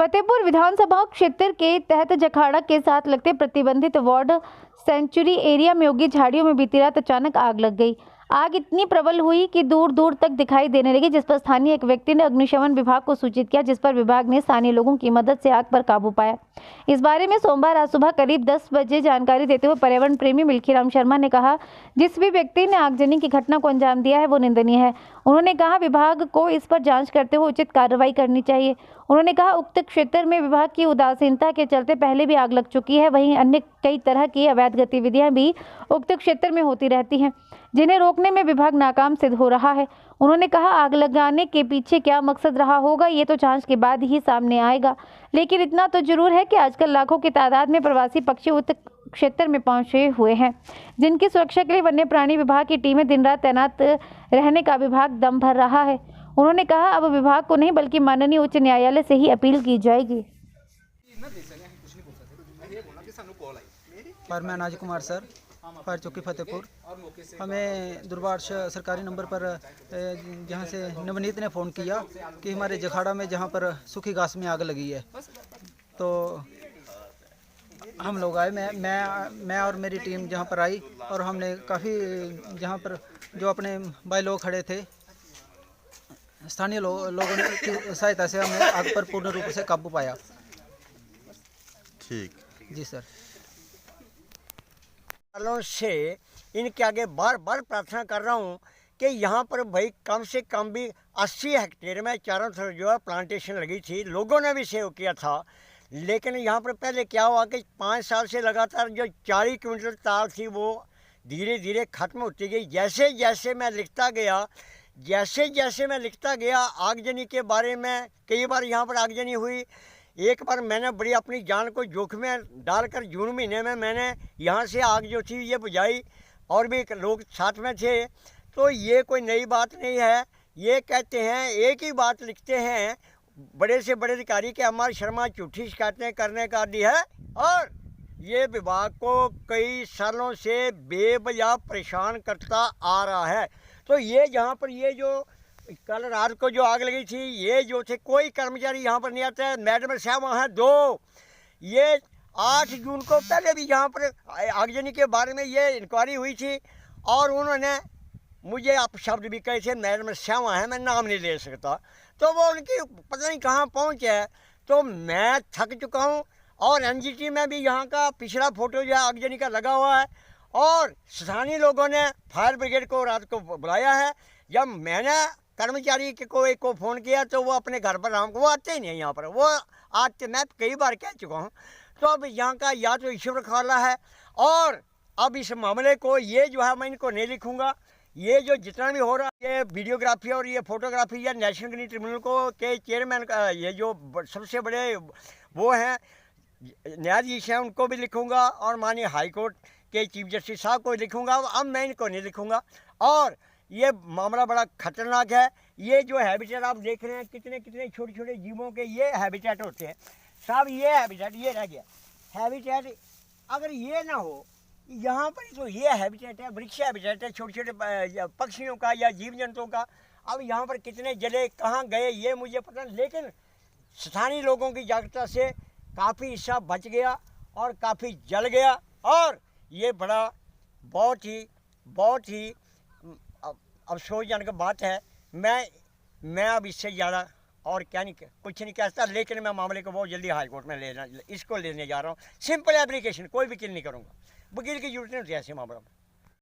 फतेहपुर विधानसभा क्षेत्र के तहत जखाड़ा के साथ लगते प्रतिबंधित वार्ड सेंचुरी एरिया में उगी झाड़ियों में बीती रात अचानक आग लग गई। आग इतनी प्रबल हुई कि दूर दूर तक दिखाई देने लगी, जिस पर स्थानीय एक व्यक्ति ने अग्निशमन विभाग को सूचित किया, जिस पर विभाग ने स्थानीय लोगों की मदद से आग पर काबू पाया। इस बारे में सोमवार आज सुबह करीब 10 बजे जानकारी देते हुए पर्यावरण प्रेमी मिल्खीराम शर्मा ने कहा, जिस भी व्यक्ति ने आगजनी की घटना को अंजाम दिया है वो निंदनीय है। उन्होंने कहा विभाग को इस पर जांच करते हुए उचित कार्रवाई करनी चाहिए। उन्होंने कहा उक्त क्षेत्र में विभाग की उदासीनता के चलते पहले भी आग लग चुकी है, वहीं अन्य कई तरह की अवैध गतिविधियां भी उक्त क्षेत्र में होती रहती हैं, जिन्हें रोकने में विभाग नाकाम सिद्ध हो रहा है। उन्होंने कहा आग लगाने के पीछे क्या मकसद रहा होगा ये तो जांच के बाद ही सामने आएगा, लेकिन इतना तो जरूर है कि आजकल लाखों की तादाद में प्रवासी पक्षी उक्त क्षेत्र में पहुंचे हुए हैं, जिनकी सुरक्षा के लिए वन्य प्राणी विभाग की टीमें दिन रात तैनात रहने का विभाग दम भर रहा है। उन्होंने कहा अब विभाग को नहीं बल्कि माननीय उच्च न्यायालय से ही अपील की जाएगी। पर मैं अनाज कुमार सर, फायर चौकी फतेहपुर। हमें दूरभाष सरकारी नंबर पर जहां से नवनीत ने फ़ोन किया कि हमारे जखाड़ा में जहां पर सूखी घास में आग लगी है, तो हम लोग आए। मैं और मेरी टीम जहां पर आई और हमने काफ़ी जहां पर जो अपने भाई लोग खड़े थे, स्थानीय लोगों की सहायता से हमने आग पर पूर्ण रूप से काबू पाया। ठीक जी सर। सालों से इनके आगे बार बार प्रार्थना कर रहा हूँ कि यहाँ पर भाई कम से कम भी 80 हेक्टेयर में चारों तरफ जो है प्लांटेशन लगी थी, लोगों ने भी सेव किया था। लेकिन यहाँ पर पहले क्या हुआ कि 5 साल से लगातार जो 40 क्विंटल तार थी वो धीरे धीरे ख़त्म होती गई। जैसे जैसे मैं लिखता गया आगजनी के बारे में, कई बार यहाँ पर आगजनी हुई। एक बार मैंने बड़ी अपनी जान को जोखिम में डालकर जून महीने में मैंने यहाँ से आग जो थी ये बुझाई और भी लोग साथ में थे। तो ये कोई नई बात नहीं है। ये कहते हैं, एक ही बात लिखते हैं बड़े से बड़े अधिकारी के अमर शर्मा झूठी शिकायतें करने का आदी है और ये विभाग को कई सालों से बेवजह परेशान करता आ रहा है। तो ये जहाँ पर ये जो कल रात को जो आग लगी थी, ये जो थे कोई कर्मचारी यहाँ पर नहीं आता है। मैडम साहब वहाँ 2 ये 8 जून को पहले भी यहाँ पर आगजनी के बारे में ये इंक्वायरी हुई थी और उन्होंने मुझे आप शब्द भी कहे थे, मैडम साहब है, मैं नाम नहीं ले सकता, तो वो उनकी पता नहीं कहाँ पहुँचे है। तो मैं थक चुका हूँ और एनजीटी में भी यहाँ का पिछला फोटो जो है आगजनी का लगा हुआ है और स्थानीय लोगों ने फायर ब्रिगेड को रात को बुलाया है। जब मैंने कर्मचारी को एक को फ़ोन किया तो वो अपने घर पर वो आते ही नहीं, यहाँ पर वो आते, मैं कई बार कह चुका हूँ। तो अब यहाँ का या तो ईश्वर खाला है और अब इस मामले को ये जो है मैं इनको नहीं लिखूँगा। ये जो जितना भी हो रहा है ये वीडियोग्राफी और ये फोटोग्राफी या नेशनल ग्रीन ट्रिब्यूनल को के चेयरमैन का ये जो सबसे बड़े वो हैं न्यायाधीश हैं उनको भी लिखूँगा और माननीय हाई कोर्ट के चीफ जस्टिस साहब को लिखूँगा। अब मैं इनको नहीं लिखूँगा और ये मामला बड़ा खतरनाक है। ये जो हैबिटेट आप देख रहे हैं कितने कितने छोटे छोटे जीवों के ये हैबिटेट होते हैं साहब। ये हैबिटेट ये रह गया हैबिटेट, अगर ये ना हो यहाँ पर तो ये हैबिटेट है, वृक्ष हैबिटेट है छोटे छोटे पक्षियों का या जीव जंतुओं का। अब यहाँ पर कितने जले कहाँ गए ये मुझे पता नहीं, लेकिन स्थानीय लोगों की जागरूकता से काफ़ी हिस्सा बच गया और काफ़ी जल गया और ये बड़ा बहुत ही अफसोसजनक बात है। मैं अब इससे ज़्यादा और कुछ नहीं कह सकता, लेकिन मैं मामले को बहुत जल्दी हाई कोर्ट में लेने जा रहा हूँ। सिंपल एप्लीकेशन, कोई वकील नहीं करूँगा, वकील की जरूरत नहीं होती ऐसे मामलों में।